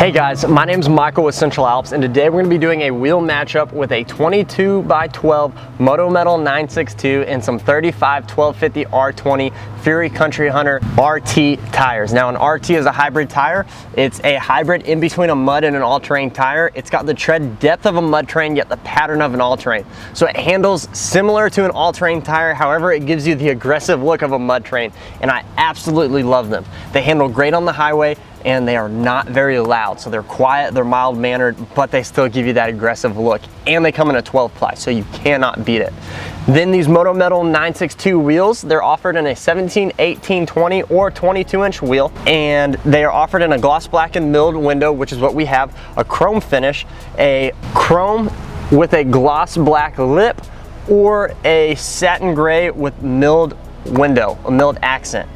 Hey guys, my name is Michael with Central Alps, and today we're going to be doing a wheel matchup with a 22x12 Moto Metal 962 and some 35 1250 R20 Fury Country Hunter RT tires. Now an RT is a hybrid tire. It's a hybrid in between a mud and an all-terrain tire. It's got the tread depth of a mud terrain yet the pattern of an all-terrain. So it handles similar to an all-terrain tire, however it gives you the aggressive look of a mud terrain, and I absolutely love them. They handle great on the highway, and they are not very loud. So they're quiet, they're mild-mannered, but they still give you that aggressive look. And they come in a 12-ply, so you cannot beat it. Then these Moto Metal 962 wheels, they're offered in a 17, 18, 20, or 22-inch wheel, and they are offered in a gloss black and milled window, which is what we have, a chrome finish, a chrome with a gloss black lip, or a satin gray with milled window, a milled accent.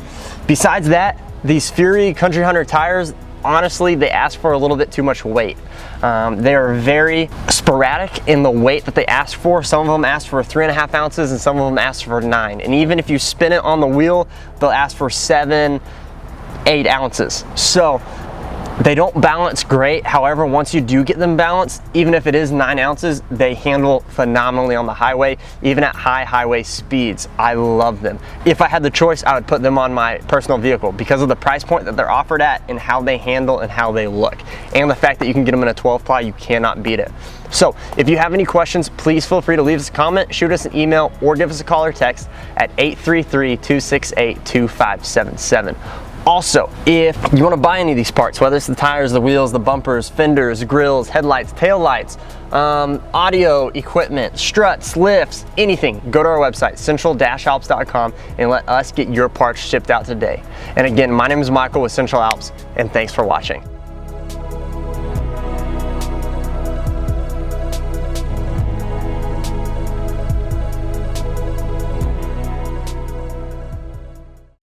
Besides that, these Fury Country Hunter tires, honestly, they ask for a little bit too much weight. They are very sporadic in the weight that they ask for. Some of them ask for 3.5 ounces and some of them ask for 9. And even if you spin it on the wheel, they'll ask for 7, 8 ounces. So they don't balance great. However, once you do get them balanced, even if it is 9 ounces, they handle phenomenally on the highway, even at high highway speeds. I love them. If I had the choice, I would put them on my personal vehicle because of the price point that they're offered at and how they handle and how they look. And the fact that you can get them in a 12-ply, you cannot beat it. So if you have any questions, please feel free to leave us a comment, shoot us an email, or give us a call or text at 833-268-2577. Also, if you want to buy any of these parts, whether it's the tires, the wheels, the bumpers, fenders, grills, headlights, tail lights, audio equipment, struts, lifts, anything, go to our website, central-alps.com, and let us get your parts shipped out today. And again, my name is Michael with Central Alps, and thanks for watching.